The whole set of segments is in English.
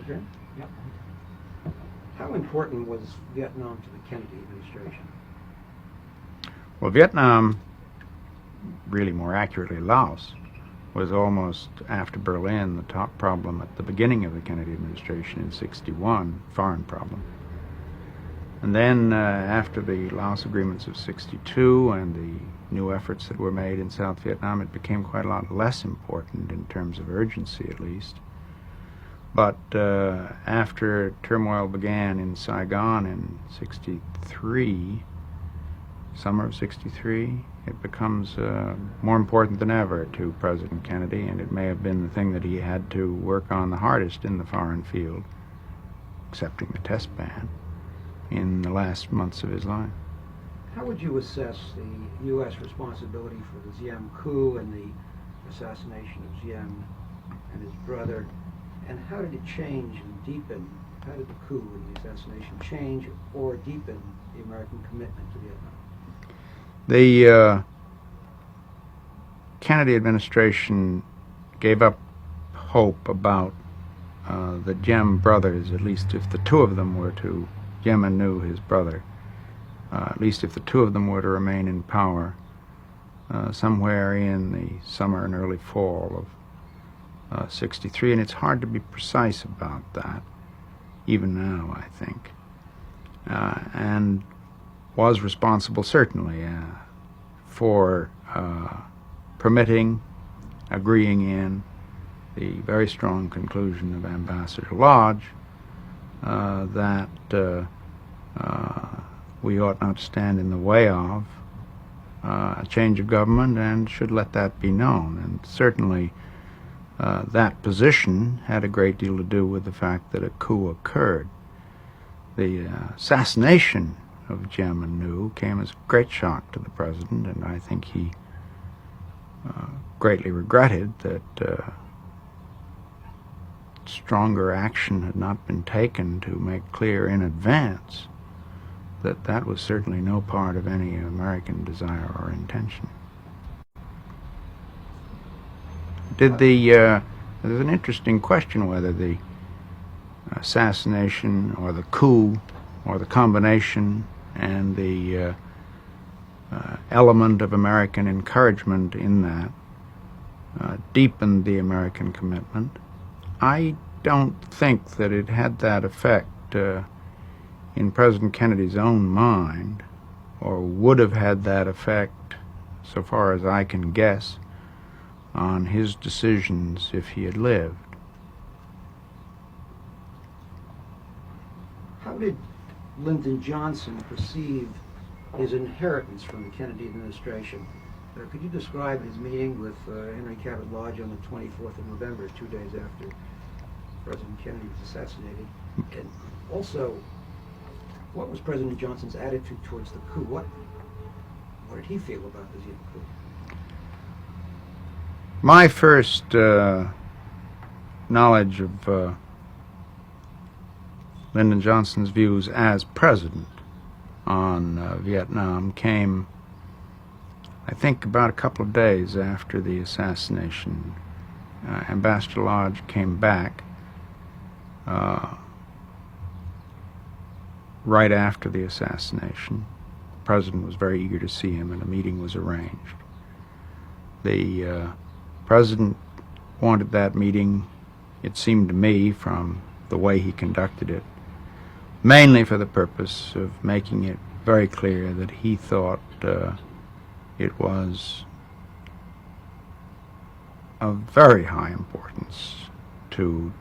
Okay. Yep. How important was Vietnam to the Kennedy administration? Well, Vietnam, really more accurately Laos, was almost, after Berlin, the top problem at the beginning of the Kennedy administration in '61, foreign problem. And then after the Laos agreements of '62 and the new efforts that were made in South Vietnam, it became quite a lot less important in terms of urgency, at least. But after turmoil began in Saigon in '63, summer of '63, it becomes more important than ever to President Kennedy, and it may have been the thing that he had to work on the hardest in the foreign field, accepting the test ban, in the last months of his life. How would you assess the U.S. responsibility for the Diem coup and the assassination of Diem and his brother, and how did it change and deepen, how did the coup and the assassination change or deepen the American commitment to Vietnam? The Kennedy administration gave up hope about the Diem brothers, at least if the two of them were to, Diem and New, his brother, at least if the two of them were to remain in power somewhere in the summer and early fall of '63, and it's hard to be precise about that, even now, I think, and was responsible, certainly, for permitting, agreeing in the very strong conclusion of Ambassador Lodge that we ought not stand in the way of a change of government and should let that be known. And certainly that position had a great deal to do with the fact that a coup occurred. The assassination of Diem and New came as a great shock to the president, and I think he greatly regretted that stronger action had not been taken to make clear in advance that that was certainly no part of any American desire or intention. There's an interesting question whether the assassination or the coup or the combination and the element of American encouragement in that deepened the American commitment. I don't think that it had that effect in President Kennedy's own mind, or would have had that effect, so far as I can guess, on his decisions if he had lived. How did Lyndon Johnson perceive his inheritance from the Kennedy administration? Could you describe his meeting with Henry Cabot Lodge on the 24th of November, 2 days after President Kennedy was assassinated? And also, what was President Johnson's attitude towards the coup? What did he feel about the Diem coup? My first knowledge of Lyndon Johnson's views as president on Vietnam came, I think, about a couple of days after the assassination. Ambassador Lodge came back right after the assassination. The president was very eager to see him, and a meeting was arranged. The president wanted that meeting, it seemed to me, from the way he conducted it, mainly for the purpose of making it very clear that he thought it was of very high importance to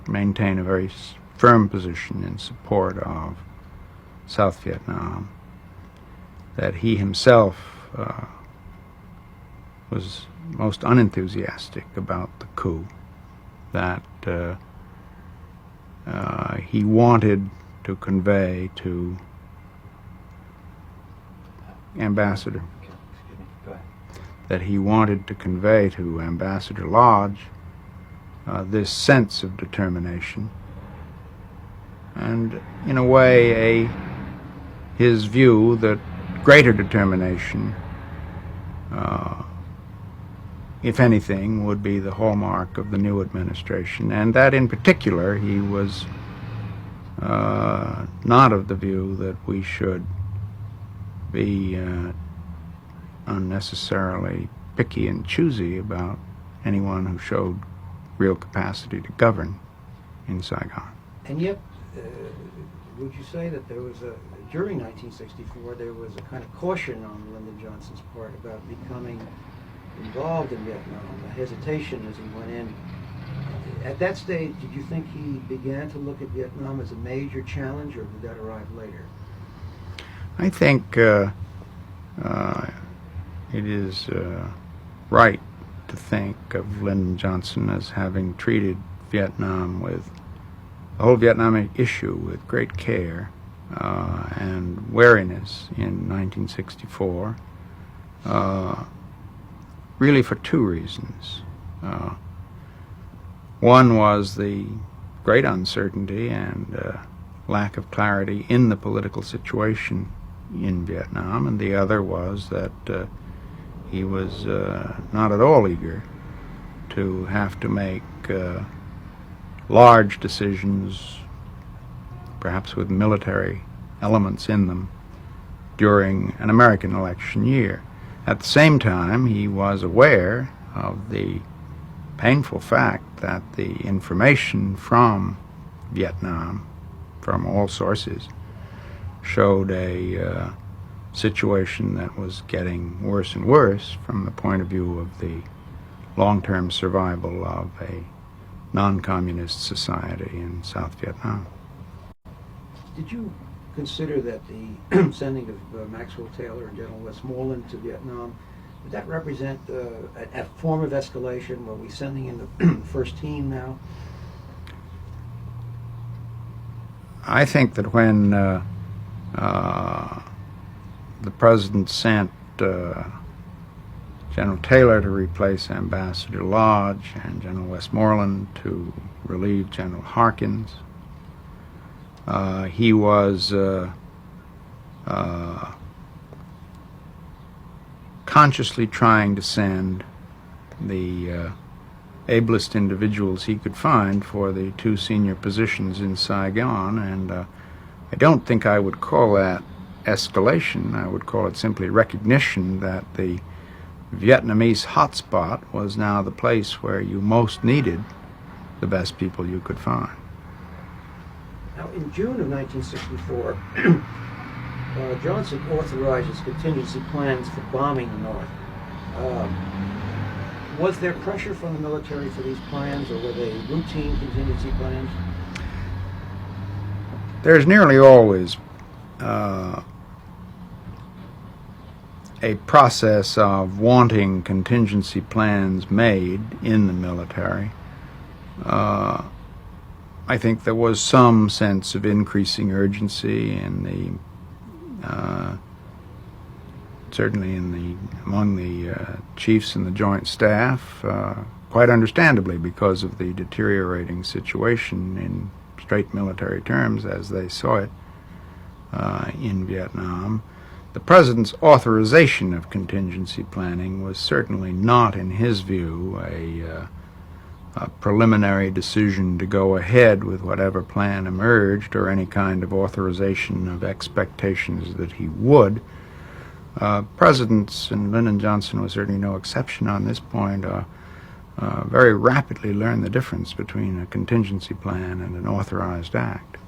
maintain a very firm position in support of South Vietnam, that he himself was most unenthusiastic about the coup, that he wanted to convey to Ambassador Lodge this sense of determination, and in a way his view that greater determination if anything, would be the hallmark of the new administration, and that in particular he was not of the view that we should be unnecessarily picky and choosy about anyone who showed real capacity to govern in Saigon. And yet, would you say that there was during 1964, there was a kind of caution on Lyndon Johnson's part about becoming involved in Vietnam, a hesitation as he went in? At that stage, did you think he began to look at Vietnam as a major challenge, or did that arrive later? I think it is right to think of Lyndon Johnson as having treated Vietnam with the whole Vietnam issue with great care and wariness in 1964, really for two reasons. One was the great uncertainty and lack of clarity in the political situation in Vietnam, and the other was that he was not at all eager to have to make large decisions, perhaps with military elements in them, during an American election year. At the same time, he was aware of the painful fact that the information from Vietnam, from all sources, showed a situation that was getting worse and worse from the point of view of the long-term survival of a non-communist society in South Vietnam. Did you consider that the sending of Maxwell Taylor and General Westmoreland to Vietnam, would that represent a form of escalation? Were we sending in the first team now? I think that when the President sent General Taylor to replace Ambassador Lodge and General Westmoreland to relieve General Harkins, he was consciously trying to send the ablest individuals he could find for the two senior positions in Saigon, and I don't think I would call that escalation. I would call it simply recognition that the Vietnamese hotspot was now the place where you most needed the best people you could find. Now, in June of 1964, Johnson authorizes contingency plans for bombing the North. Was there pressure from the military for these plans, or were they routine contingency plans? There's nearly always a process of wanting contingency plans made in the military. I think there was some sense of increasing urgency in the certainly among the chiefs and the Joint Staff, quite understandably because of the deteriorating situation in straight military terms as they saw it in Vietnam. The President's authorization of contingency planning was certainly not, in his view, a preliminary decision to go ahead with whatever plan emerged, or any kind of authorization of expectations that he would. Presidents, and Lyndon Johnson was certainly no exception on this point, very rapidly learned the difference between a contingency plan and an authorized act.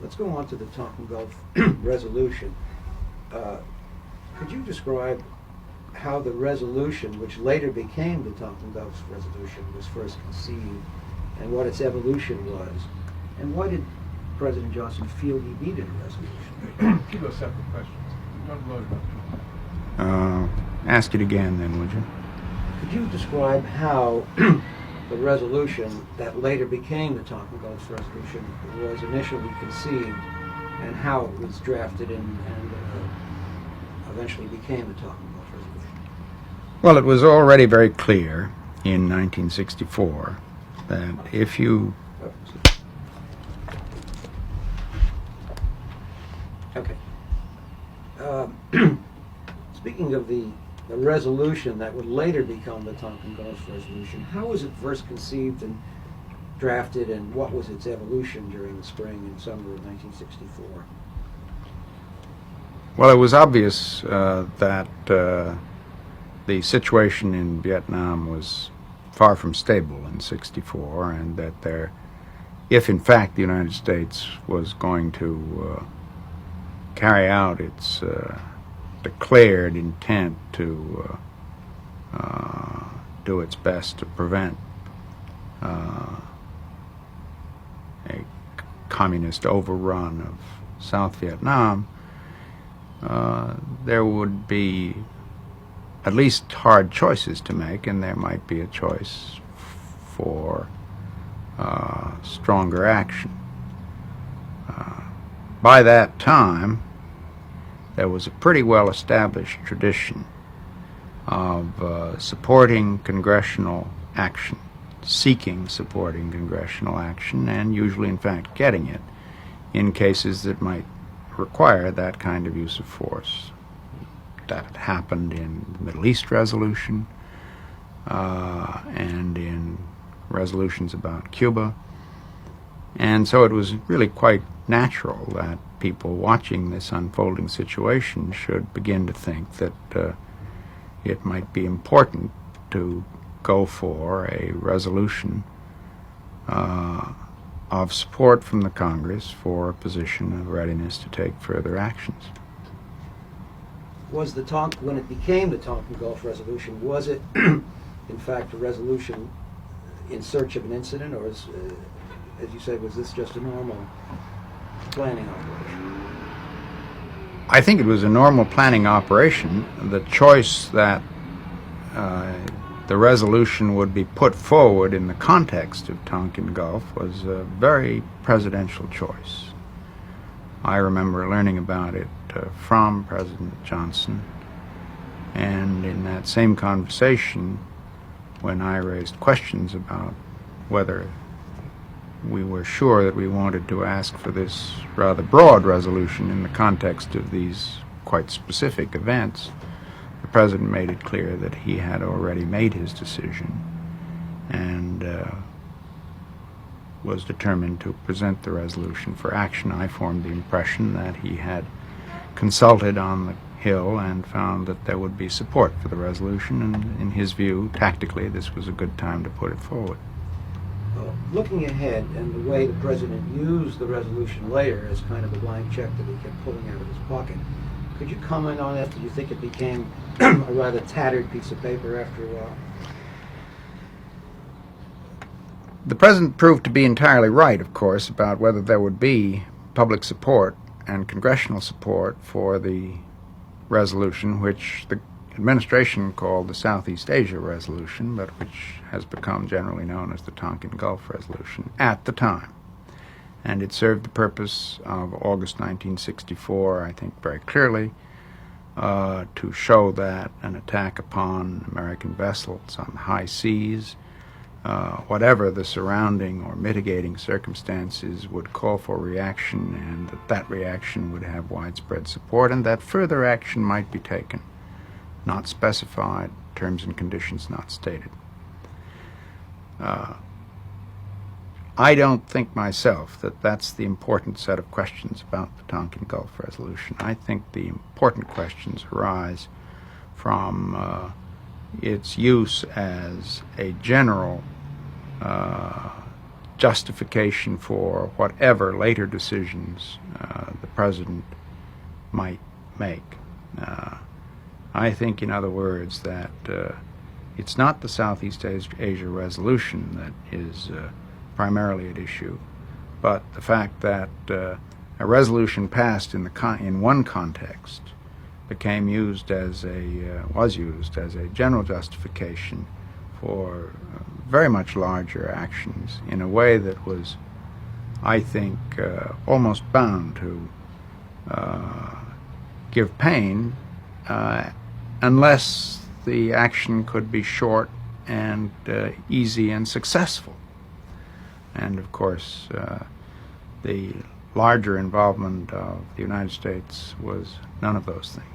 Let's go on to the Tonkin Gulf resolution. Could you describe how the resolution, which later became the Tonkin Gulf resolution, was first conceived, and what its evolution was, and why did President Johnson feel he needed a resolution? Two separate questions. Don't load it up. Ask it again then, would you? Could you describe how the resolution that later became the Tonkin Gulf resolution was initially conceived, and how it was drafted and eventually became the Tonkin Gulf resolution? Well, it was already very clear in 1964 that if you... Okay. Speaking of the the resolution that would later become the Tonkin Gulf Resolution. How was it first conceived and drafted, and what was its evolution during the spring and summer of 1964? Well, it was obvious that the situation in Vietnam was far from stable in '64, and that if in fact the United States was going to carry out its declared intent to do its best to prevent a communist overrun of South Vietnam, there would be at least hard choices to make, and there might be a choice for stronger action. By that time, there was a pretty well-established tradition of supporting congressional action, seeking supporting congressional action, and usually, in fact, getting it in cases that might require that kind of use of force. That happened in the Middle East resolution and in resolutions about Cuba. And so it was really quite natural that people watching this unfolding situation should begin to think that it might be important to go for a resolution of support from the Congress for a position of readiness to take further actions. Was when it became the Tonkin Gulf Resolution, was it in fact a resolution in search of an incident, or as you said, was this just a normal planning operation? I think it was a normal planning operation. The choice that the resolution would be put forward in the context of Tonkin Gulf was a very presidential choice. I remember learning about it from President Johnson, and in that same conversation, when I raised questions about whether we were sure that we wanted to ask for this rather broad resolution in the context of these quite specific events, the President made it clear that he had already made his decision and was determined to present the resolution for action. I formed the impression that he had consulted on the Hill and found that there would be support for the resolution, and in his view, tactically, this was a good time to put it forward. Looking ahead, and the way the President used the resolution later as kind of a blank check that he kept pulling out of his pocket, could you comment on that? Do you think it became a rather tattered piece of paper after a while? The President proved to be entirely right, of course, about whether there would be public support and congressional support for the resolution, which the administration called the Southeast Asia Resolution, but which has become generally known as the Tonkin Gulf Resolution at the time. And it served the purpose of August 1964, I think, very clearly, to show that an attack upon American vessels on high seas, whatever the surrounding or mitigating circumstances, would call for reaction, and that reaction would have widespread support, and that further action might be taken, not specified, terms and conditions not stated. I don't think myself that that's the important set of questions about the Tonkin Gulf Resolution. I think the important questions arise from its use as a general justification for whatever later decisions the President might make. I think, in other words, that it's not the Southeast Asia Resolution that is primarily at issue, but the fact that a resolution passed in one context was used as a general justification for very much larger actions in a way that was, I think, almost bound to give pain unless the action could be short and easy and successful. And of course, the larger involvement of the United States was none of those things.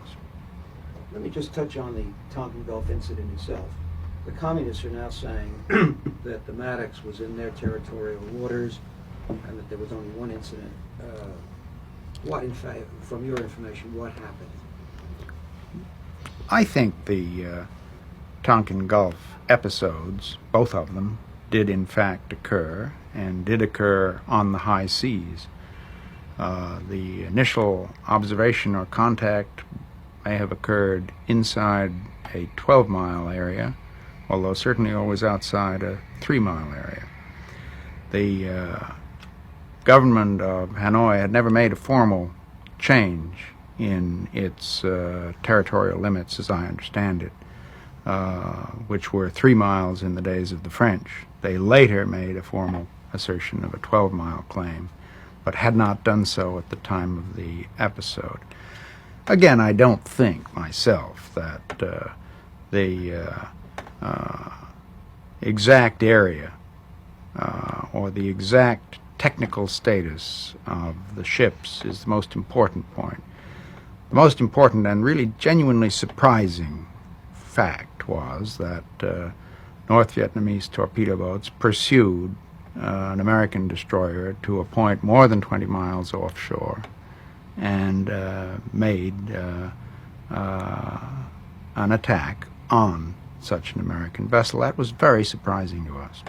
Let me just touch on the Tonkin Gulf incident itself. The communists are now saying that the Maddox was in their territorial waters and that there was only one incident. What, in fact, from your information, what happened? I think the Tonkin Gulf episodes, both of them, did in fact occur, and did occur on the high seas. The initial observation or contact may have occurred inside a 12-mile area, although certainly always outside a 3-mile area. The government of Hanoi had never made a formal change in its territorial limits, as I understand it, which were 3 miles in the days of the French. They later made a formal assertion of a 12-mile claim, but had not done so at the time of the episode. Again, I don't think myself that the exact area or the exact technical status of the ships is the most important point. The most important and really genuinely surprising fact was that North Vietnamese torpedo boats pursued an American destroyer to a point more than 20 miles offshore and made an attack on such an American vessel. That was very surprising to us.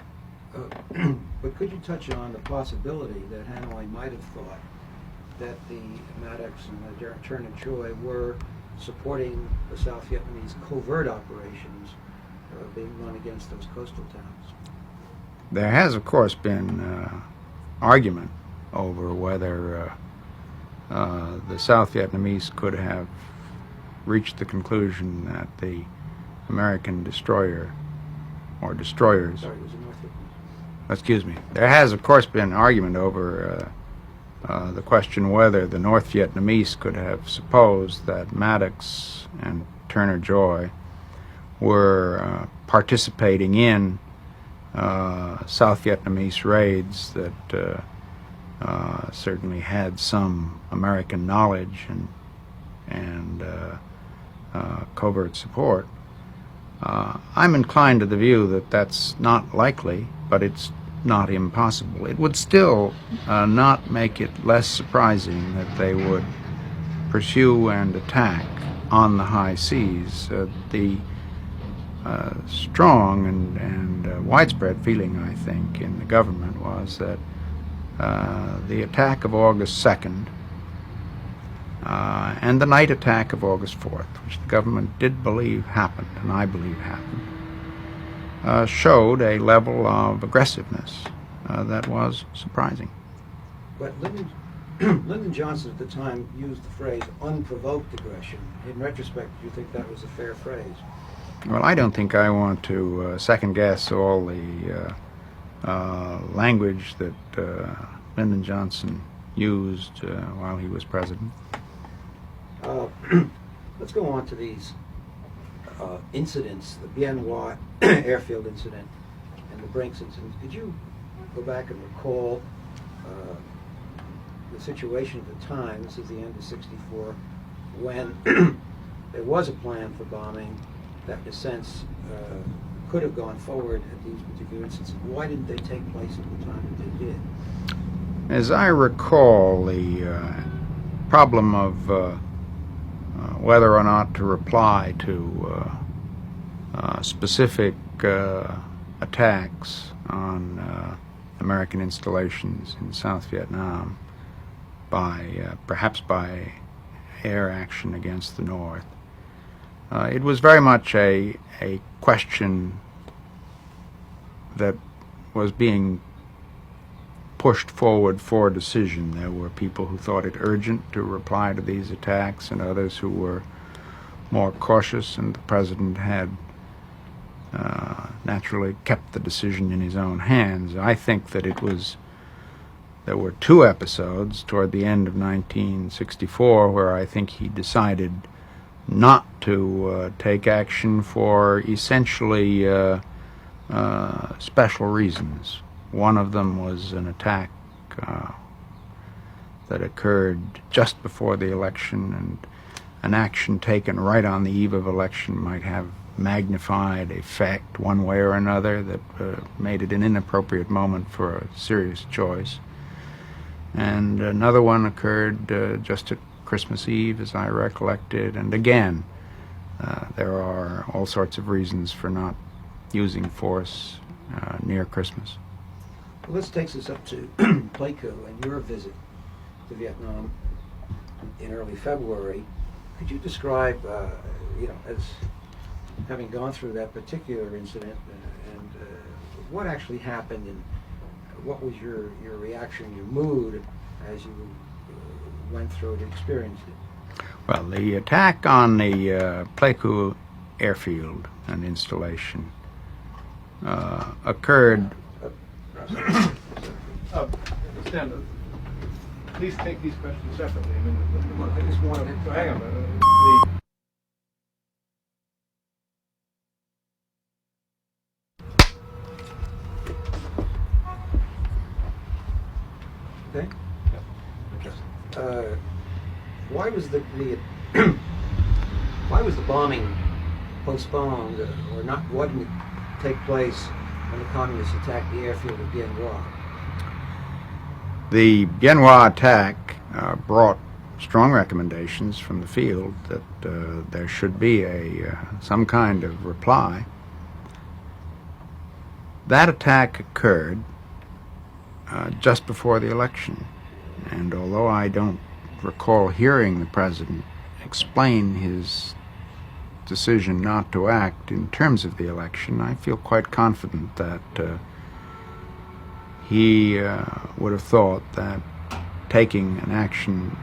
But could you touch on the possibility that Hanoi might have thought that the Maddox and the Turner Choi were supporting the South Vietnamese covert operations being run against those coastal towns? There has, of course, been argument over whether the South Vietnamese could have reached the conclusion that the American destroyer or destroyers... Sorry, it was a North Vietnamese. Excuse me. There has, of course, been argument over the question whether the North Vietnamese could have supposed that Maddox and Turner Joy were participating in South Vietnamese raids that certainly had some American knowledge and covert support. I'm inclined to the view that that's not likely, but it's not impossible. It would still not make it less surprising that they would pursue and attack on the high seas. The strong and widespread feeling, I think, in the government was that the attack of August 2nd and the night attack of August 4th, which the government did believe happened, and I believe happened, showed a level of aggressiveness that was surprising. But Lyndon Johnson at the time used the phrase unprovoked aggression. In retrospect, do you think that was a fair phrase? Well, I don't think I want to second-guess all the language that Lyndon Johnson used while he was president. Let's go on to these incidents, the Bien Hoa airfield incident and the Brinks incident. Could you go back and recall the situation at the time, this is the end of '64, when there was a plan for bombing that, in a sense, could have gone forward at these particular instances? Why didn't they take place at the time that they did? As I recall, the problem of whether or not to reply to specific attacks on American installations in South Vietnam perhaps by air action against the North. It was very much a question that was being pushed forward for decision. There were people who thought it urgent to reply to these attacks and others who were more cautious, and the president had naturally kept the decision in his own hands. I think that there were two episodes toward the end of 1964 where I think he decided not to take action for essentially special reasons. One of them was an attack that occurred just before the election, an action taken right on the eve of election might have magnified effect one way or another that made it an inappropriate moment for a serious choice. And another one occurred just at Christmas Eve, as I recollected, and again, there are all sorts of reasons for not using force near Christmas. Well, this takes us up to Pleiku and your visit to Vietnam in early February. Could you describe, as having gone through that particular incident and what actually happened and what was your reaction, your mood as you went through it and experienced it? Well, the attack on the Pleiku airfield and installation occurred. Stan, please take these questions separately. I mean, I just wanted so hang on. Okay. Okay. Why was the why was the bombing postponed or not? Why didn't it take place when the communists attacked the airfield of Bien Hoa? The Bien Hoa attack brought strong recommendations from the field that there should be some kind of reply. That attack occurred just before the election, and although I don't recall hearing the president explain his decision not to act in terms of the election, I feel quite confident that he would have thought that taking an action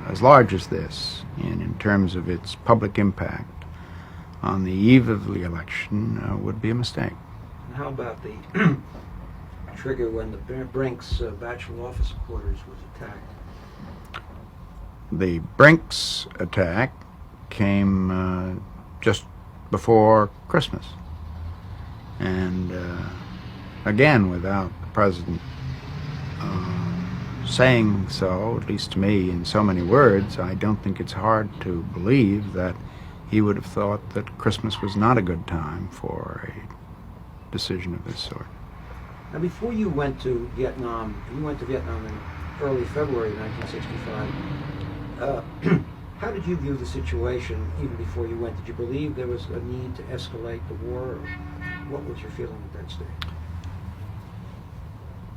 as large as this, and in terms of its public impact on the eve of the election, would be a mistake. And how about the trigger when the Brinks bachelor officer quarters was attacked? The Brinks attack came just before Christmas, and again, without the president saying so, at least to me in so many words, I don't think it's hard to believe that he would have thought that Christmas was not a good time for a decision of this sort. Now, before you went to Vietnam, you went to Vietnam in early February 1965. How did you view the situation even before you went? Did you believe there was a need to escalate the war, or what was your feeling at that stage?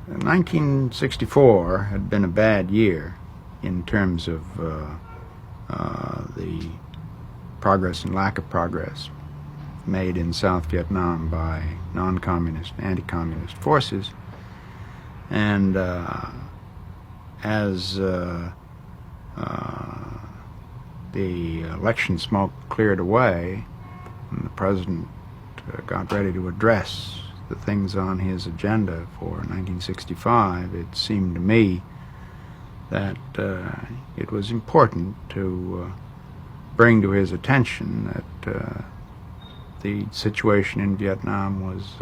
1964 had been a bad year in terms of the progress and lack of progress made in South Vietnam by non-communist, anti-communist forces. And as the election smoke cleared away and the president got ready to address the things on his agenda for 1965, it seemed to me that it was important to bring to his attention that the situation in Vietnam was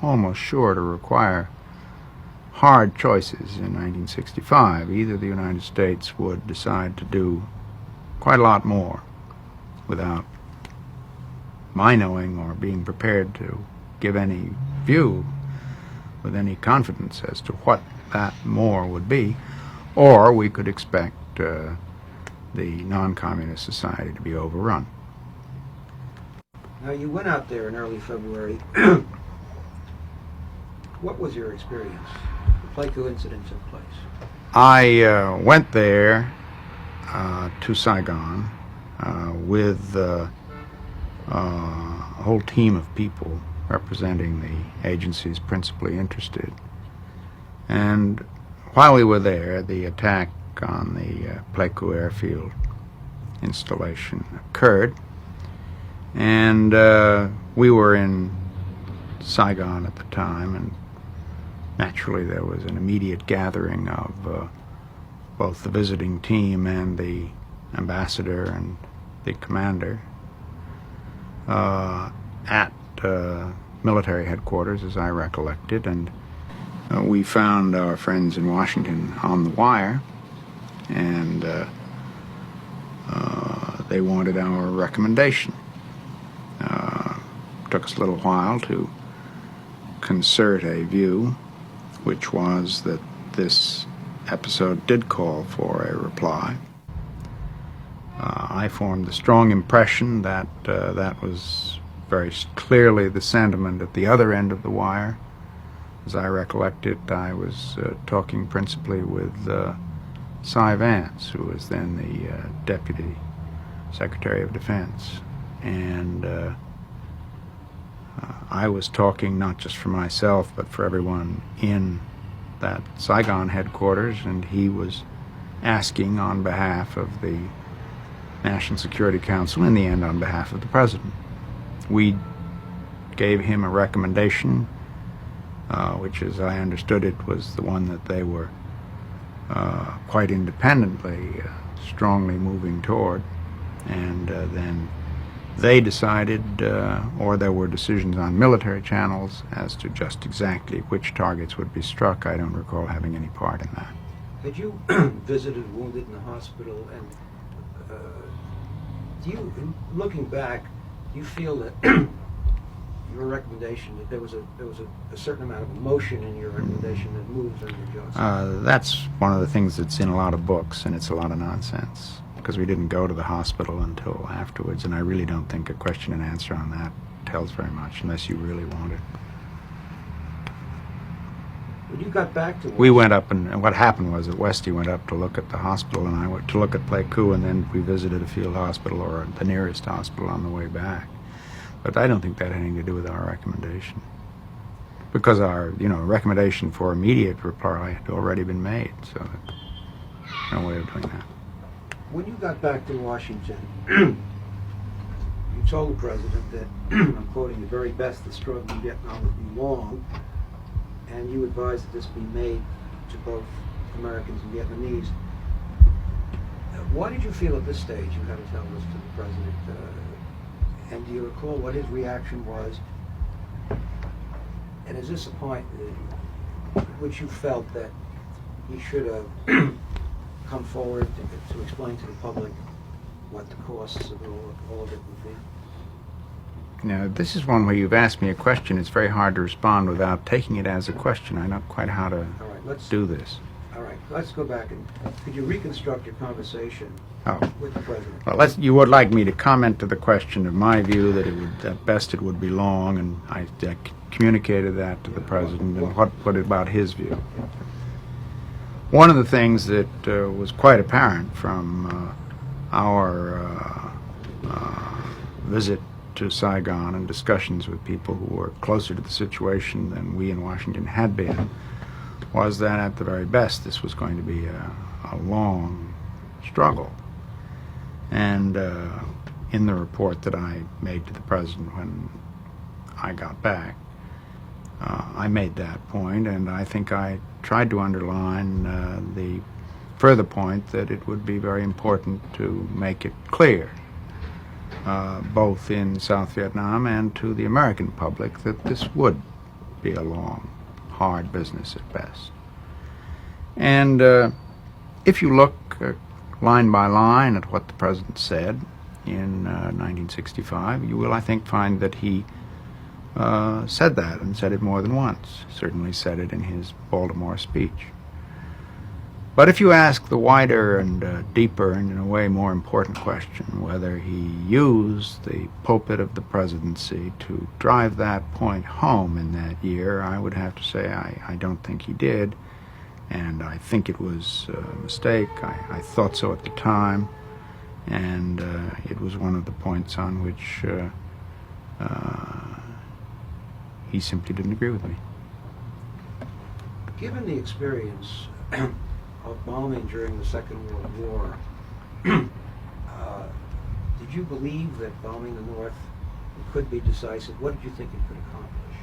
almost sure to require hard choices in 1965. Either the United States would decide to do quite a lot more without my knowing or being prepared to give any view with any confidence as to what that more would be, or we could expect the non-communist society to be overrun. Now, you went out there in early February. What was your experience? The Pleiku incident took place. I went there to Saigon with a whole team of people representing the agencies principally interested. And while we were there, the attack on the Pleiku airfield installation occurred, and we were in Saigon at the time, and naturally there was an immediate gathering of both the visiting team and the ambassador and the commander at military headquarters, as I recollected, and we found our friends in Washington on the wire, and they wanted our recommendation. Took us a little while to concert a view, which was that this episode did call for a reply. I formed the strong impression that that was very clearly the sentiment at the other end of the wire. As I recollect it, I was talking principally with Cy Vance, who was then the Deputy Secretary of Defense. And I was talking not just for myself, but for everyone in that Saigon headquarters, and he was asking on behalf of the National Security Council, in the end on behalf of the President. We gave him a recommendation, which, as I understood it, was the one that they were quite independently, strongly moving toward. And then they decided, or there were decisions on military channels as to just exactly which targets would be struck. I don't recall having any part in that. Had you visited wounded in the hospital, and do you, looking back, do you feel that your recommendation, that there was a certain amount of emotion in your recommendation that moved under Johnson? That's one of the things that's in a lot of books, and it's a lot of nonsense, because we didn't go to the hospital until afterwards, and I really don't think a question and answer on that tells very much, unless you really want it. When you got back to We went up, and what happened was that Westy went up to look at the hospital, and I went to look at Pleiku, and then we visited a field hospital, or the nearest hospital, on the way back. But I don't think that had anything to do with our recommendation, because our, recommendation for immediate reply had already been made, so no way of doing that. When you got back to Washington, you told the President that, I'm quoting, the very best the struggle in Vietnam would be long, and you advised that this be made to both Americans and Vietnamese. Why did you feel at this stage you had to tell this to the President? And do you recall what his reaction was? And is this a point at which you felt that he should have come forward to explain to the public what the costs of all of it would be? Now, this is one where you've asked me a question. It's very hard to respond without taking it as a question. I know quite how to do this. All right, let's go back and could you reconstruct your conversation with the President? Well, you would like me to comment to the question of my view that at best it would be long, and I communicated that to the President, and what about his view? One of the things that was quite apparent from our visit to Saigon and discussions with people who were closer to the situation than we in Washington had been was that at the very best this was going to be a long struggle. And in the report that I made to the President when I got back, I made that point, and I think I tried to underline the further point that it would be very important to make it clear, both in South Vietnam and to the American public, that this would be a long, hard business at best. And if you look line by line at what the President said in 1965, you will, I think, find that he said that, and said it more than once. Certainly said it in his Baltimore speech. But if you ask the wider and deeper and in a way more important question, whether he used the pulpit of the presidency to drive that point home in that year, I would have to say I don't think he did, and I think it was a mistake. I thought so at the time, and it was one of the points on which he simply didn't agree with me. Given the experience of bombing during the Second World War, did you believe that bombing the North could be decisive? What did you think it could accomplish?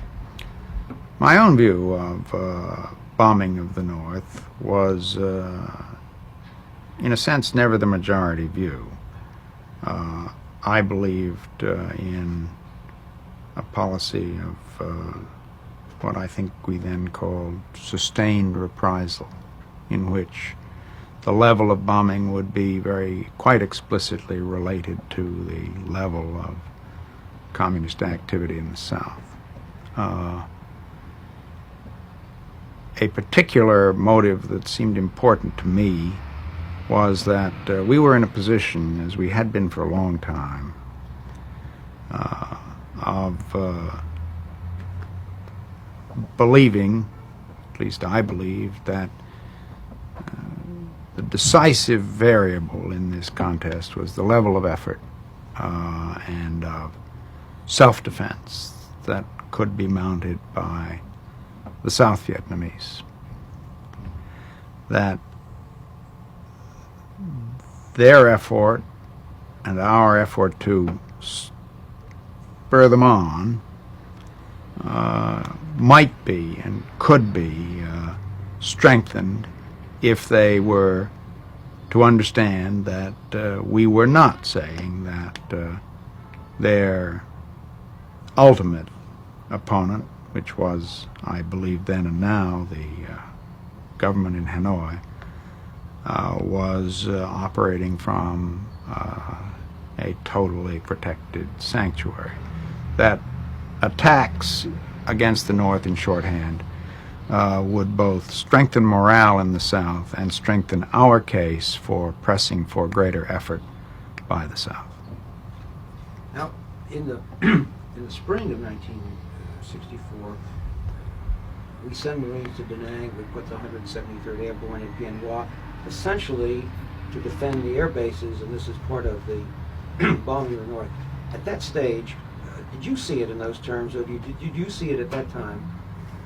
My own view of bombing of the North was, in a sense, never the majority view. I believed in a policy of what I think we then called sustained reprisal, in which the level of bombing would be quite explicitly related to the level of communist activity in the South. A particular motive that seemed important to me was that we were in a position, as we had been for a long time, of believing, at least I believed, that the decisive variable in this contest was the level of effort and of self-defense that could be mounted by the South Vietnamese. That their effort and our effort to spur them on might be and could be strengthened if they were to understand that we were not saying that their ultimate opponent, which was, I believe then and now, the government in Hanoi, was operating from a totally protected sanctuary. That attacks against the North in shorthand would both strengthen morale in the South and strengthen our case for pressing for greater effort by the South. Now, in the in the spring of 1964, we send Marines to Da Nang. We put the 173rd Airborne in Bien Hoa, essentially to defend the air bases, and this is part of the bombing of the North. At that stage, did you see it in those terms, or did you see it at that time?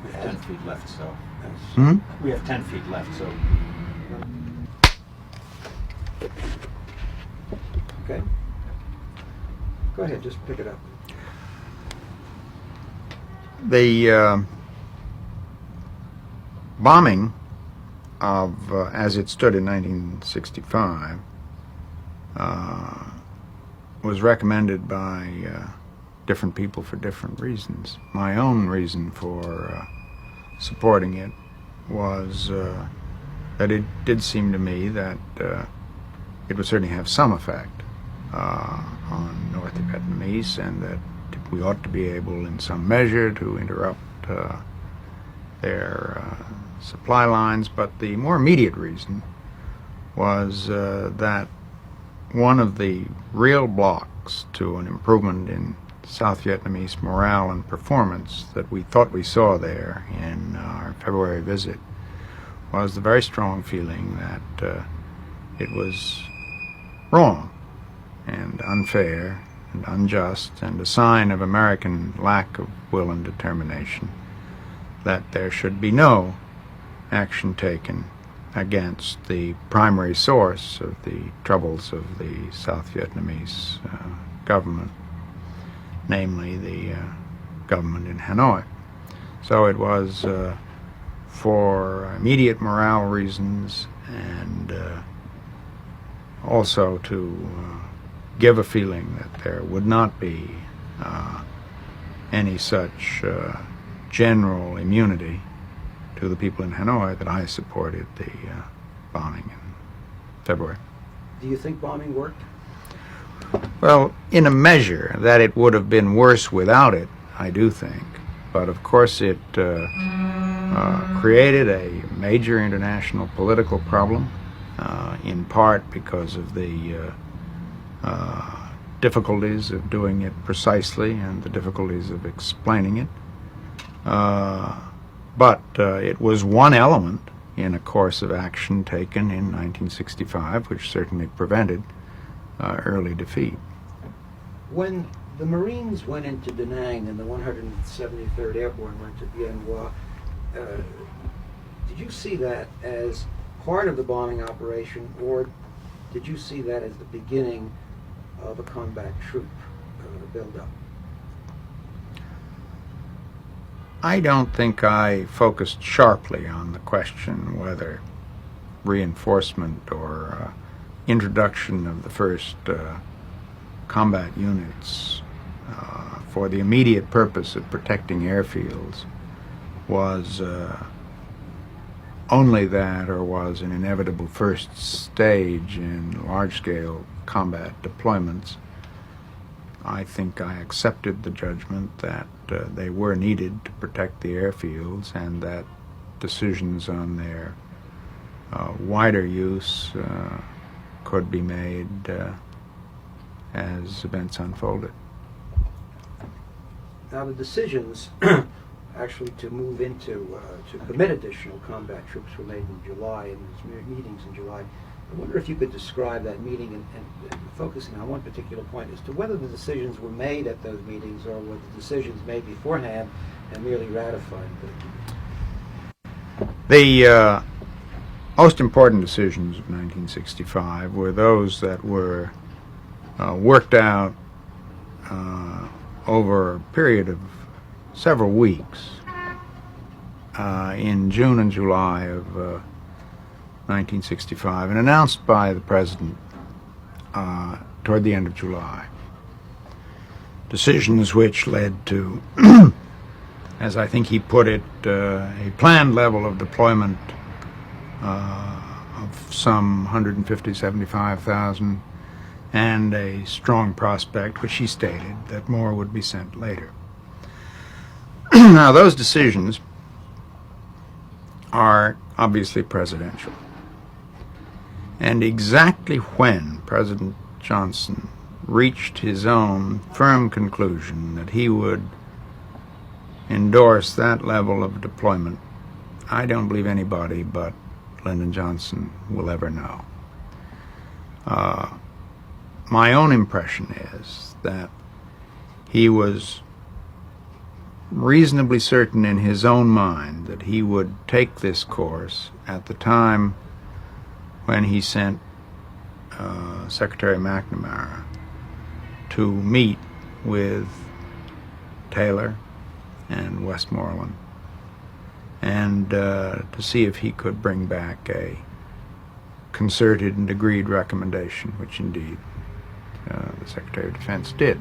We have 10 feet left, so. Hmm? We have 10 feet left, so. Okay. Go ahead, just pick it up. The bombing of, as it stood in 1965, was recommended by different people for different reasons. My own reason for supporting it was that it did seem to me that it would certainly have some effect on North Vietnamese, and that we ought to be able in some measure to interrupt their supply lines. But the more immediate reason was that one of the real blocks to an improvement in South Vietnamese morale and performance that we thought we saw there in our February visit was the very strong feeling that it was wrong and unfair and unjust and a sign of American lack of will and determination that there should be no action taken against the primary source of the troubles of the South Vietnamese government, namely the government in Hanoi. So it was for immediate morale reasons and also to give a feeling that there would not be any such general immunity to the people in Hanoi that I supported the bombing in February. Do you think bombing worked? Well, in a measure, that it would have been worse without it, I do think. But of course it created a major international political problem, in part because of the difficulties of doing it precisely and the difficulties of explaining it. But it was one element in a course of action taken in 1965, which certainly prevented early defeat. When the Marines went into Da Nang and the 173rd Airborne went to Bien Hoa, did you see that as part of the bombing operation, or did you see that as the beginning of a combat troop build-up? I don't think I focused sharply on the question whether reinforcement or introduction of the first combat units for the immediate purpose of protecting airfields was only that or was an inevitable first stage in large-scale combat deployments, I think I accepted the judgment that they were needed to protect the airfields and that decisions on their wider use could be made as events unfolded. Now, the decisions actually to move into, to commit additional combat troops were made in July, and there's meetings in July. I wonder if you could describe that meeting and focusing on one particular point as to whether the decisions were made at those meetings or were the decisions made beforehand and merely ratified. The most important decisions of 1965 were those that were worked out over a period of several weeks in June and July of 1965 and announced by the President toward the end of July. Decisions which led to, as I think he put it, a planned level of deployment of some 150,000-75,000 and a strong prospect, which he stated, that more would be sent later. Now, those decisions are obviously presidential. And exactly when President Johnson reached his own firm conclusion that he would endorse that level of deployment, I don't believe anybody but Lyndon Johnson will ever know. My own impression is that he was reasonably certain in his own mind that he would take this course at the time when he sent Secretary McNamara to meet with Taylor and Westmoreland and to see if he could bring back a concerted and agreed recommendation, which indeed the Secretary of Defense did.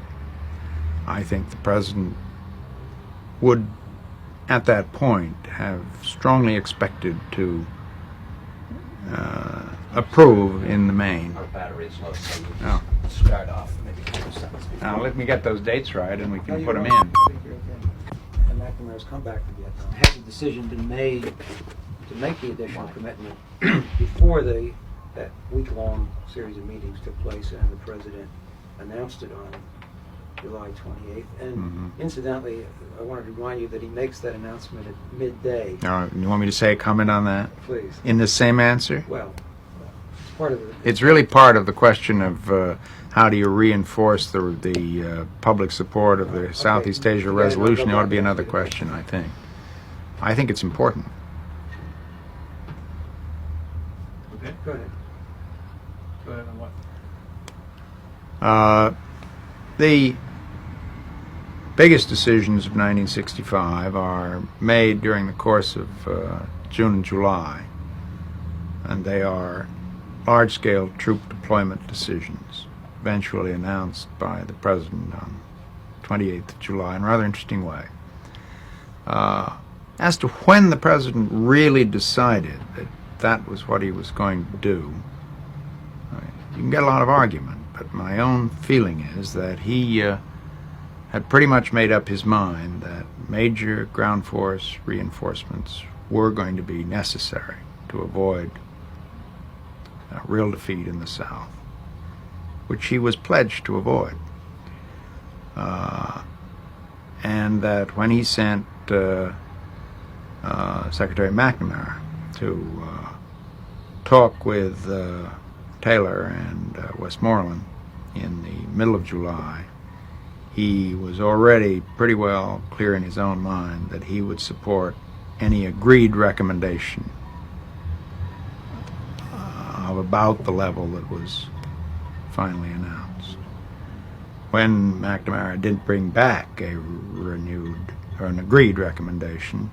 I think the President would, at that point, have strongly expected to approve in the main. Our battery is low, so you Oh. start off maybe 2 seconds before. Now let me get those dates right and we can No, put you're them right. in. I think you're okay. And McNamara's come back to Vietnam. Had the decision been made to make the additional commitment before that week-long series of meetings took place and the President announced it on July 28th. And incidentally, I wanted to remind you that he makes that announcement at midday. You want me to say a comment on that? Please. In the same answer? Well, it's part of the... It's really part of the question of how do you reinforce the public support of the Southeast Asia resolution. It ought to be another question, I think. I think it's important. Okay, Go ahead. go ahead on what? The biggest decisions of 1965 are made during the course of June and July, and they are large-scale troop deployment decisions, eventually announced by the President on 28th of July in a rather interesting way. As to when the President really decided that that was what he was going to do, you can get a lot of argument, but my own feeling is that he had pretty much made up his mind that major ground force reinforcements were going to be necessary to avoid a real defeat in the South, which he was pledged to avoid. And that when he sent Secretary McNamara to talk with Taylor and Westmoreland in the middle of July, he was already pretty well clear in his own mind that he would support any agreed recommendation of about the level that was finally announced. When McNamara didn't bring back a renewed or an agreed recommendation,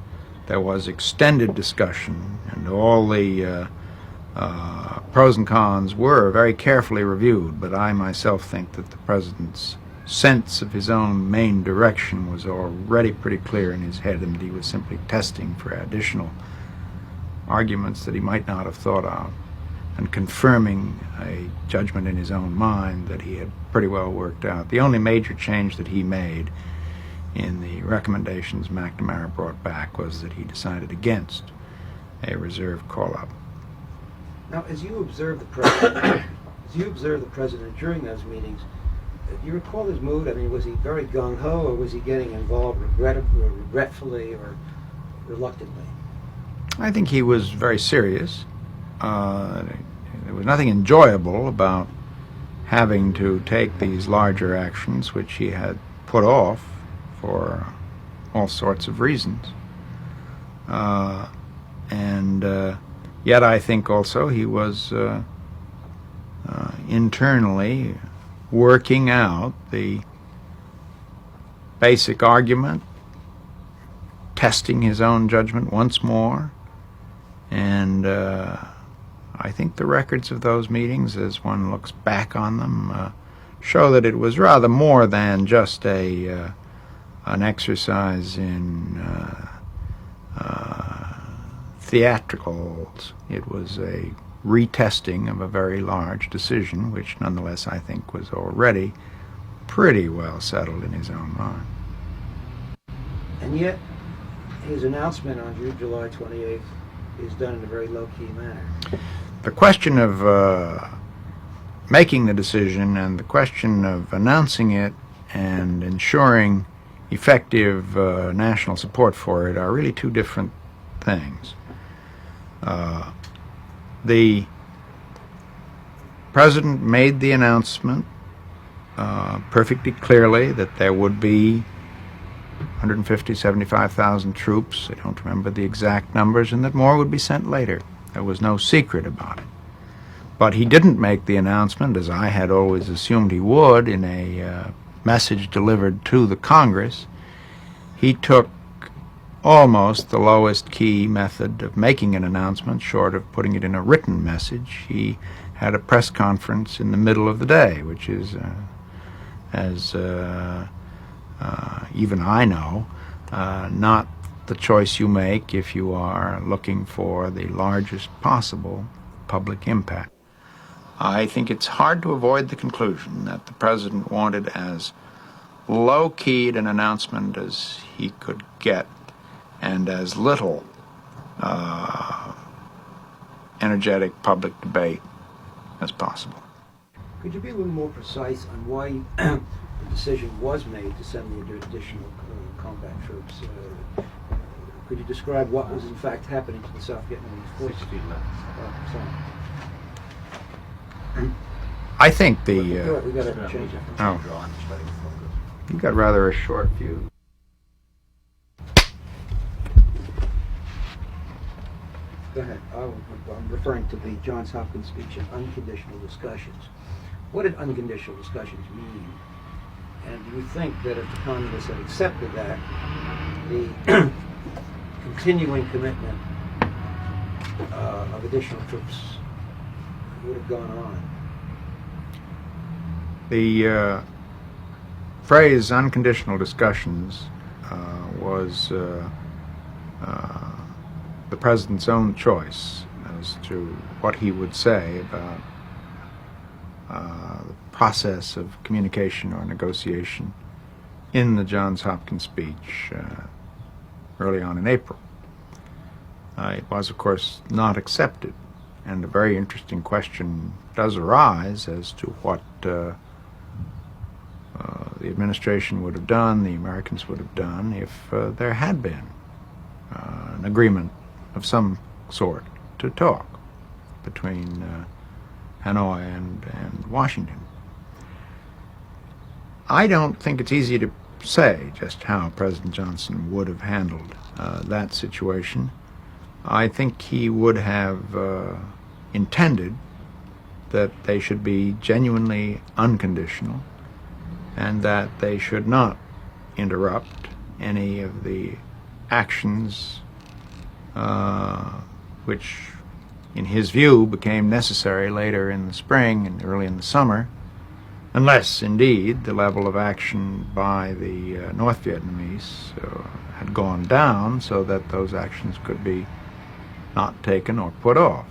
there was extended discussion, and all the pros and cons were very carefully reviewed, but I myself think that the President's sense of his own main direction was already pretty clear in his head, and he was simply testing for additional arguments that he might not have thought of, and confirming a judgment in his own mind that he had pretty well worked out. The only major change that he made in the recommendations McNamara brought back was that he decided against a reserve call-up. Now, as you observe the president, during those meetings, do you recall his mood? I mean, was he very gung-ho, or was he getting involved regretfully or reluctantly? I think he was very serious. There was nothing enjoyable about having to take these larger actions, which he had put off for all sorts of reasons. Yet I think also he was internally working out the basic argument, testing his own judgment once more, and I think the records of those meetings, as one looks back on them, show that it was rather more than just an exercise in theatricals. It was a retesting of a very large decision, which nonetheless I think was already pretty well settled in his own mind. And yet, his announcement on July 28th is done in a very low-key manner. The question of making the decision and the question of announcing it and ensuring effective national support for it are really two different things. The president made the announcement perfectly clearly that there would be 150, 75,000 troops. I don't remember the exact numbers, and that more would be sent later. There was no secret about it. But he didn't make the announcement, as I had always assumed he would, in a message delivered to the Congress. He took almost the lowest key method of making an announcement, short of putting it in a written message. He had a press conference in the middle of the day, which is, as even I know, not the choice you make if you are looking for the largest possible public impact. I think it's hard to avoid the conclusion that the president wanted as low-keyed an announcement as he could get, and as little energetic public debate as possible. Could you be a little more precise on why the decision was made to send the additional combat troops? Could you describe what was in fact happening to the South Vietnamese forces? 6 feet left. I think the... we got to change it. Oh. You got rather a short fuse. Go ahead. I'm referring to the Johns Hopkins speech on unconditional discussions. What did unconditional discussions mean? And do you think that if the communists had accepted that, the continuing commitment of additional troops would have gone on? The phrase unconditional discussions was the president's own choice as to what he would say about the process of communication or negotiation in the Johns Hopkins speech early on in April. It was, of course, not accepted, and a very interesting question does arise as to what the administration would have done, the Americans would have done, if there had been an agreement of some sort to talk between Hanoi and Washington. I don't think it's easy to say just how President Johnson would have handled that situation. I think he would have intended that they should be genuinely unconditional, and that they should not interrupt any of the actions which, in his view, became necessary later in the spring and early in the summer, unless, indeed, the level of action by the North Vietnamese had gone down so that those actions could be not taken or put off,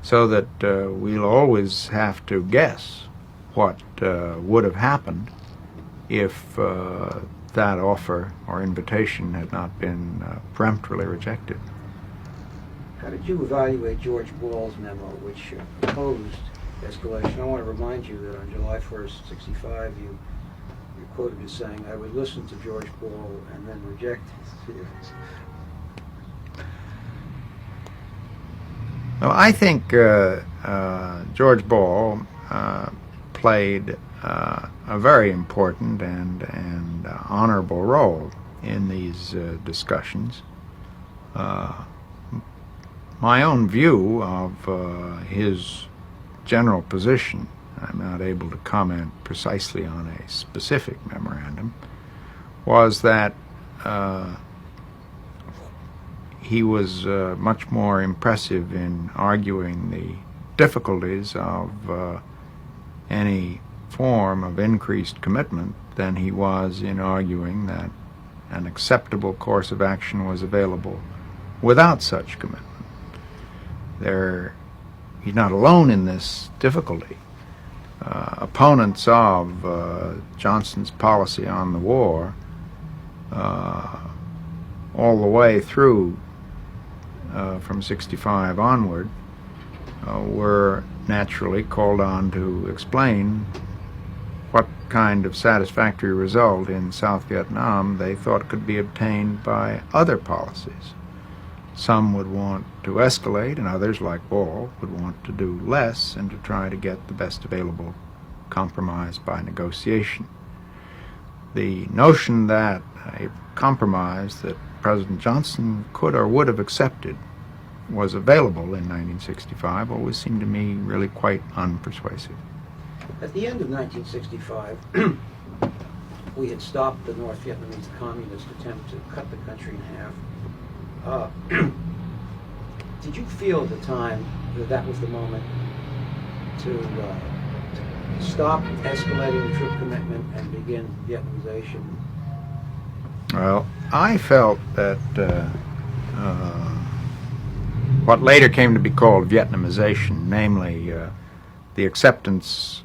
so that we'll always have to guess what would have happened if that offer or invitation had not been peremptorily rejected. How did you evaluate George Ball's memo, which opposed escalation? I want to remind you that on July 1st, 65, you're quoted as saying, "I would listen to George Ball and then reject his theories." Well, I think George Ball played a very important and honorable role in these discussions. My own view of his general position, I'm not able to comment precisely on a specific memorandum, was that he was much more impressive in arguing the difficulties of any form of increased commitment than he was in arguing that an acceptable course of action was available without such commitment. He's not alone in this difficulty. Opponents of Johnson's policy on the war all the way through from 65 onward were naturally called on to explain what kind of satisfactory result in South Vietnam they thought could be obtained by other policies. Some would want to escalate, and others, like Ball, would want to do less and to try to get the best available compromise by negotiation. The notion that a compromise that President Johnson could or would have accepted was available in 1965 always seemed to me really quite unpersuasive. At the end of 1965, we had stopped the North Vietnamese communist attempt to cut the country in half. Did you feel at the time that that was the moment to stop escalating the troop commitment and begin Vietnamization? Well, I felt that what later came to be called Vietnamization, namely the acceptance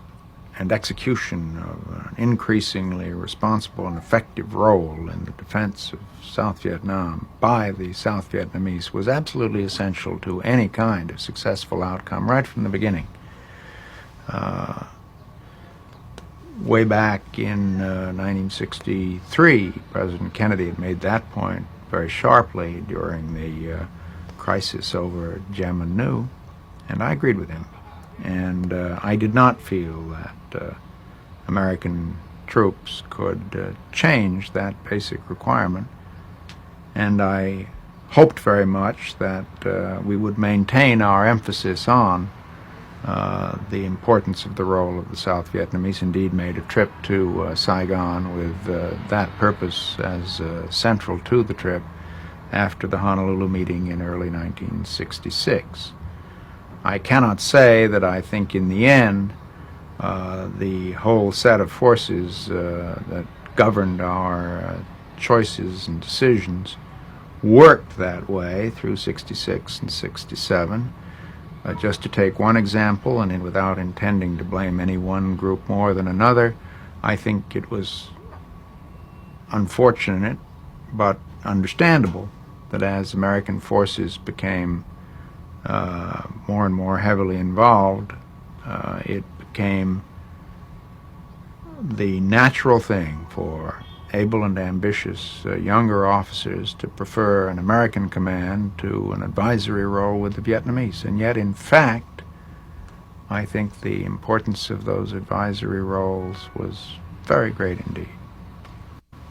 and execution of an increasingly responsible and effective role in the defense of South Vietnam by the South Vietnamese, was absolutely essential to any kind of successful outcome right from the beginning. Way back in 1963, President Kennedy had made that point very sharply during the crisis over Diem and New, and I agreed with him. And I did not feel that American troops could change that basic requirement, and I hoped very much that we would maintain our emphasis on the importance of the role of the South Vietnamese. Indeed made a trip to Saigon with that purpose as central to the trip after the Honolulu meeting in early 1966. I cannot say that I think in the end the whole set of forces that governed our choices and decisions worked that way through 66 and 67. Just to take one example, and without intending to blame any one group more than another, I think it was unfortunate but understandable that as American forces became more and more heavily involved, it became the natural thing for able and ambitious younger officers to prefer an American command to an advisory role with the Vietnamese. And yet, in fact, I think the importance of those advisory roles was very great indeed.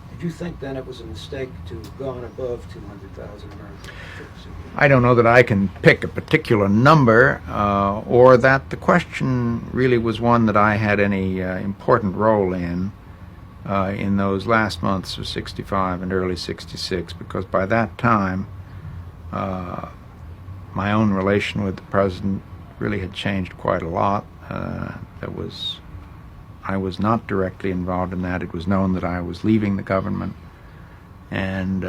Did you think then it was a mistake to have gone above 200,000 American troops? I don't know that I can pick a particular number, or that the question really was one that I had any important role in those last months of 65 and early 66, because by that time my own relation with the president really had changed quite a lot. I was not directly involved in that. It was known that I was leaving the government, and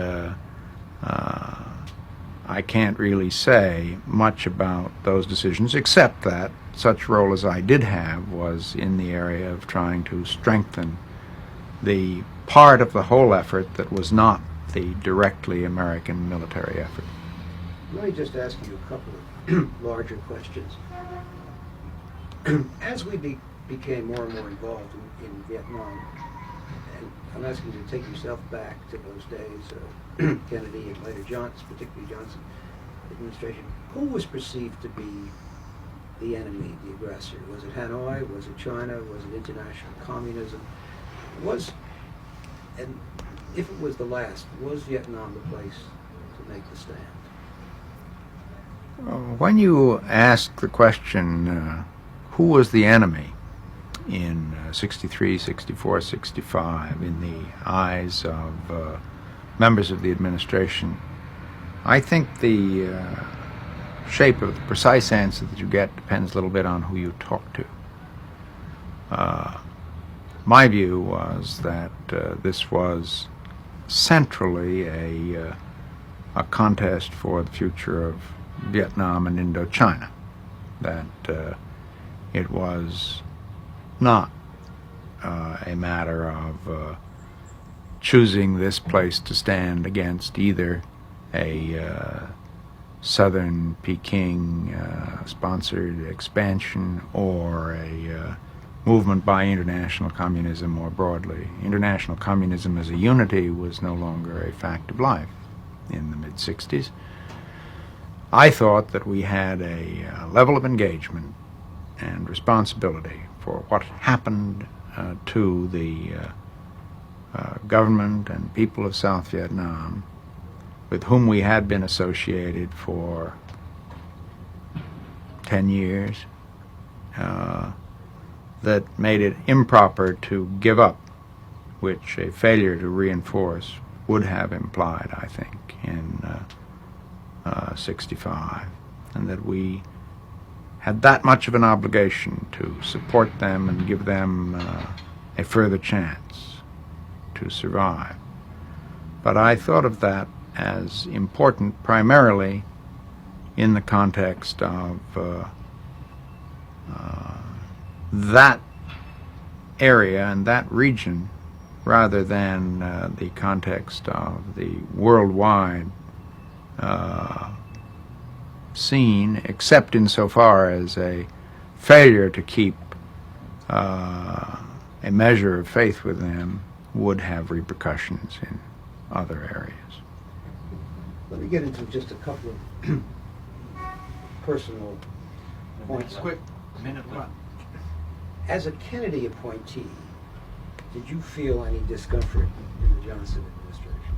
I can't really say much about those decisions, except that such role as I did have was in the area of trying to strengthen the part of the whole effort that was not the directly American military effort. Let me just ask you a couple of larger questions. As we became more and more involved in Vietnam, and I'm asking you to take yourself back to those days, Kennedy and later Johnson, particularly Johnson administration, who was perceived to be the enemy, the aggressor? Was it Hanoi? Was it China? Was it international communism? And if it was the last, was Vietnam the place to make the stand? When you ask the question, who was the enemy in 63, 64, 65 in the eyes of members of the administration, I think the shape of the precise answer that you get depends a little bit on who you talk to. My view was that this was centrally a contest for the future of Vietnam and Indochina, that it was not a matter of choosing this place to stand against either a southern Peking sponsored expansion or a movement by international communism more broadly. International communism as a unity was no longer a fact of life in the mid-60s. I thought that we had a level of engagement and responsibility for what happened to the government and people of South Vietnam, with whom we had been associated for 10 years, that made it improper to give up, which a failure to reinforce would have implied, I think, in 65, and that we had that much of an obligation to support them and give them a further chance to survive. But I thought of that as important primarily in the context of that area and that region, rather than the context of the worldwide scene, except insofar as a failure to keep a measure of faith with them would have repercussions in other areas. Let me get into just a couple of personal points. Quick minute left. As a Kennedy appointee, did you feel any discomfort in the Johnson administration?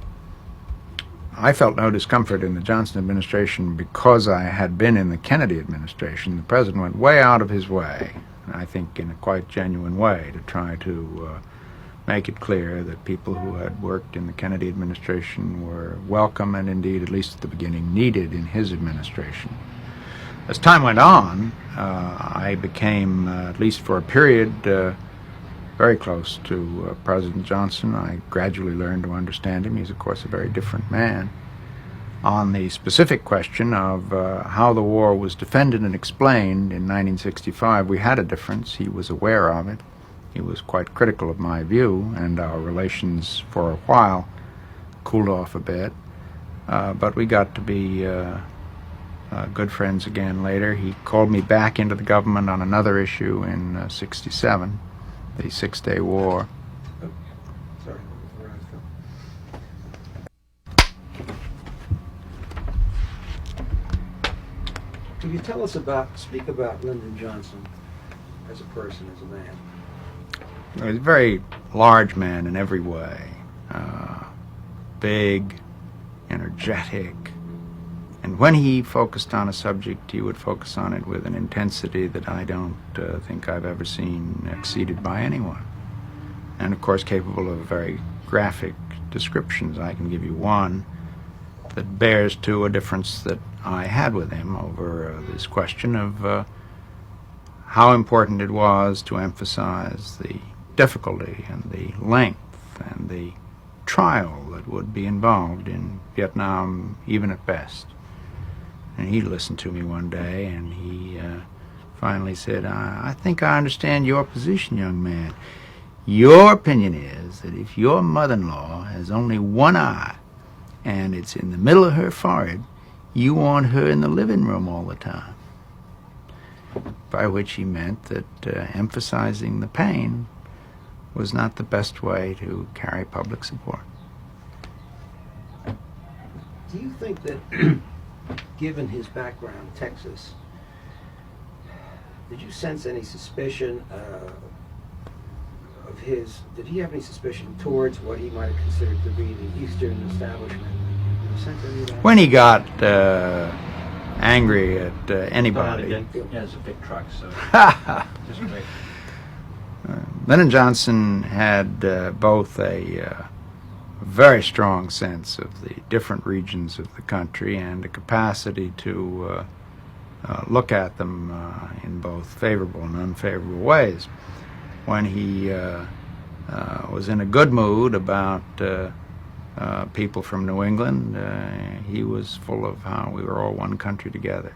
I felt no discomfort in the Johnson administration because I had been in the Kennedy administration. The president went way out of his way, and I think in a quite genuine way, to try to make it clear that people who had worked in the Kennedy administration were welcome and indeed, at least at the beginning, needed in his administration. As time went on, I became, at least for a period, very close to President Johnson. I gradually learned to understand him. He's, of course, a very different man. On the specific question of how the war was defended and explained in 1965, we had a difference. He was aware of it. He was quite critical of my view, and our relations for a while cooled off a bit. But we got to be good friends again later. He called me back into the government on another issue in 67, the Six-Day War. Oh, sorry. Could you tell us speak about Lyndon Johnson as a person, as a man? He was a very large man in every way. Big, energetic, and when he focused on a subject, he would focus on it with an intensity that I don't think I've ever seen exceeded by anyone. And of course capable of very graphic descriptions. I can give you one that bears to a difference that I had with him over this question of how important it was to emphasize the difficulty and the length and the trial that would be involved in Vietnam, even at best. And he listened to me one day, and he finally said, I think I understand your position, young man. Your opinion is that if your mother-in-law has only one eye and it's in the middle of her forehead, you want her in the living room all the time. By which he meant that emphasizing the pain was not the best way to carry public support. Do you think that, given his background, Texas, did you sense any suspicion of his, did he have any suspicion towards what he might have considered to be the Eastern establishment? Did you sense any of that? When he got angry at anybody. Yeah, it's a big truck, so just great. Lyndon Johnson had both a very strong sense of the different regions of the country and a capacity to look at them in both favorable and unfavorable ways. When he was in a good mood about people from New England, he was full of how we were all one country together.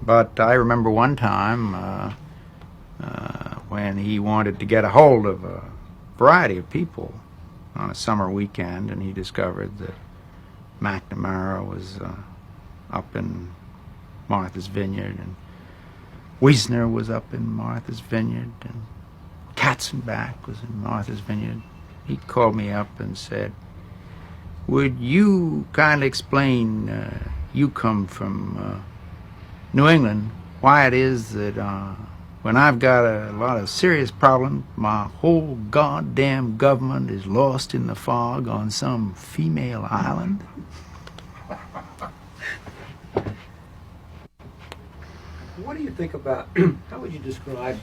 But I remember one time when he wanted to get a hold of a variety of people on a summer weekend, and he discovered that McNamara was up in Martha's Vineyard, and Wiesner was up in Martha's Vineyard, and Katzenbach was in Martha's Vineyard. He called me up and said, would you kindly explain, you come from New England, why it is that when I've got a lot of serious problems, my whole goddamn government is lost in the fog on some female island? What do you think about, how would you describe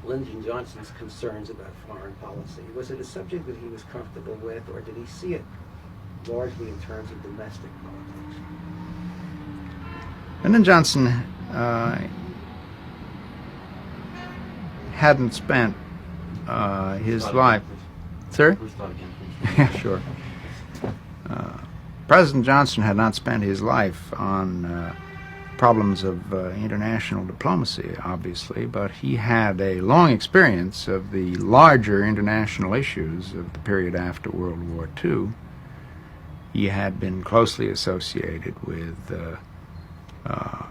Lyndon Johnson's concerns about foreign policy? Was it a subject that he was comfortable with, or did he see it largely in terms of domestic politics? Lyndon Johnson hadn't spent his life... Sir? Yeah, sure. President Johnson had not spent his life on problems of international diplomacy, obviously, but he had a long experience of the larger international issues of the period after World War II. He had been closely associated with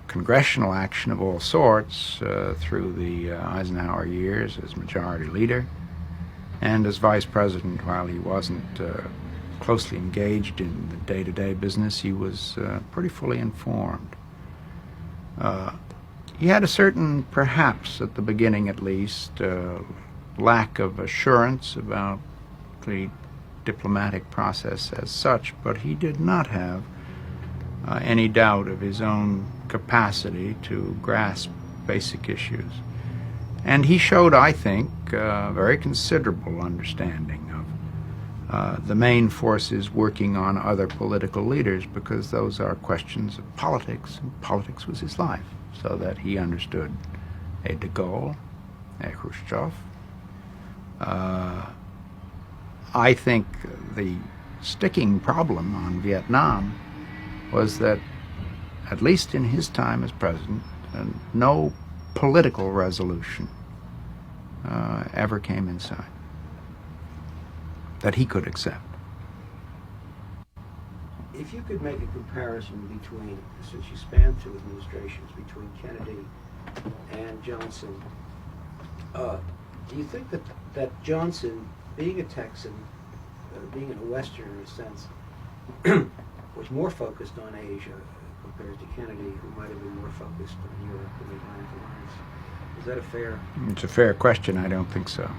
congressional action of all sorts through the Eisenhower years as majority leader, and as vice president. While he wasn't closely engaged in the day-to-day business, he was pretty fully informed. He had a certain, perhaps at the beginning at least, lack of assurance about the diplomatic process as such, but he did not have any doubt of his own capacity to grasp basic issues. And he showed, I think, very considerable understanding of the main forces working on other political leaders, because those are questions of politics, and politics was his life, so that he understood a de Gaulle, a Khrushchev. I think the sticking problem on Vietnam was that, at least in his time as president, no political resolution ever came in sight that he could accept. If you could make a comparison between, since you spanned two administrations, between Kennedy and Johnson, do you think that Johnson, being a Texan, being a Westerner in a sense, was more focused on Asia compared to Kennedy, who might have been more focused on Europe and the Atlantic Alliance? Is that a fair? It's a fair question. I don't think so.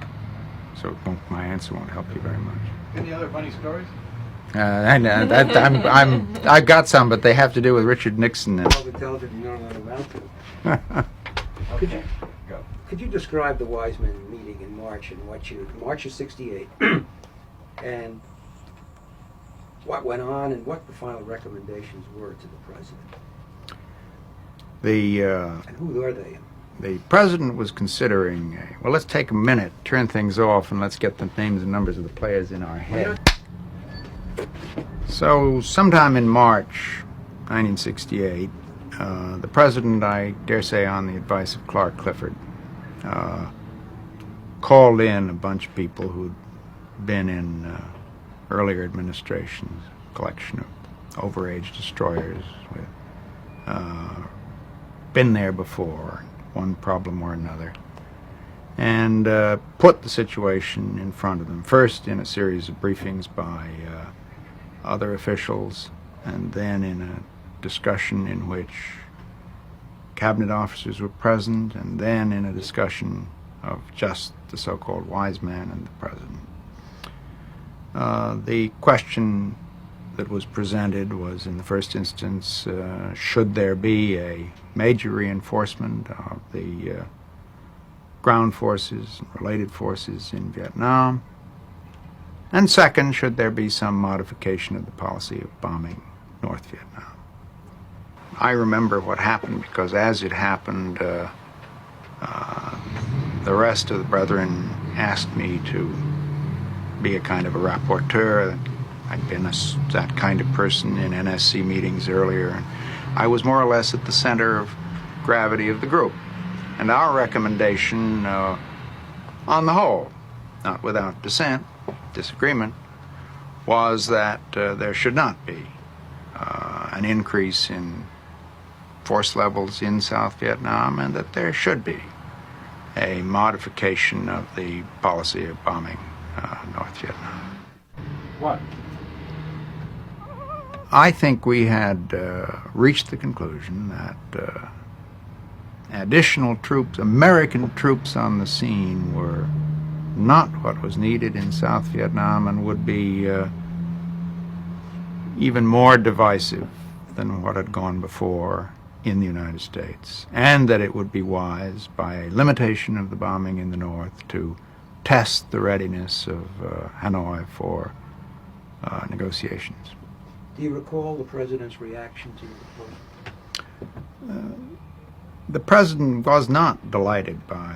So it won't, my answer won't help you very much. Any other funny stories? I've got some, but they have to do with Richard Nixon. And Public television, you don't know about to. Could you describe the Wiseman meeting in March and March of '68, and what went on and what the final recommendations were to the president? And who are they? The president was considering, well, let's take a minute, turn things off, and let's get the names and numbers of the players in our head. So sometime in March, 1968, the president, I dare say on the advice of Clark Clifford, called in a bunch of people who'd been in earlier administrations, collection of overage destroyers with been there before, one problem or another, and put the situation in front of them, first in a series of briefings by other officials, and then in a discussion in which cabinet officers were present, and then in a discussion of just the so-called wise man and the president. The question that was presented was, in the first instance, should there be a major reinforcement of the ground forces and related forces in Vietnam? And second, should there be some modification of the policy of bombing North Vietnam? I remember what happened because as it happened, the rest of the brethren asked me to be a kind of a rapporteur. I'd been that kind of person in NSC meetings earlier, and I was more or less at the center of gravity of the group. And our recommendation, on the whole, not without disagreement, was that there should not be an increase in force levels in South Vietnam, and that there should be a modification of the policy of bombing North Vietnam. What? I think we had reached the conclusion that additional troops, American troops on the scene, were not what was needed in South Vietnam and would be even more divisive than what had gone before in the United States, and that it would be wise, by a limitation of the bombing in the North, to test the readiness of Hanoi for negotiations. Do you recall the president's reaction to your proposal? The president was not delighted by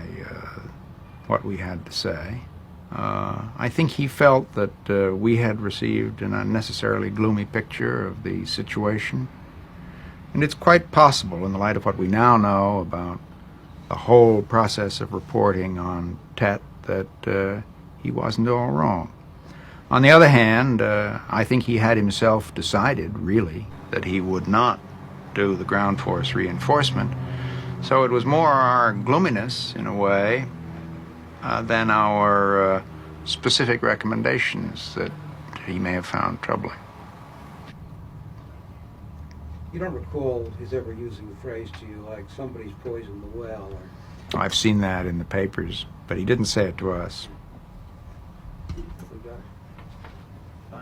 what we had to say. I think he felt that we had received an unnecessarily gloomy picture of the situation. And it's quite possible, in the light of what we now know about the whole process of reporting on Tet, that he wasn't all wrong. On the other hand, I think he had himself decided, really, that he would not do the ground force reinforcement. So it was more our gloominess, in a way, than our specific recommendations that he may have found troubling. You don't recall his ever using a phrase to you like, somebody's poisoned the well, or... I've seen that in the papers, but he didn't say it to us.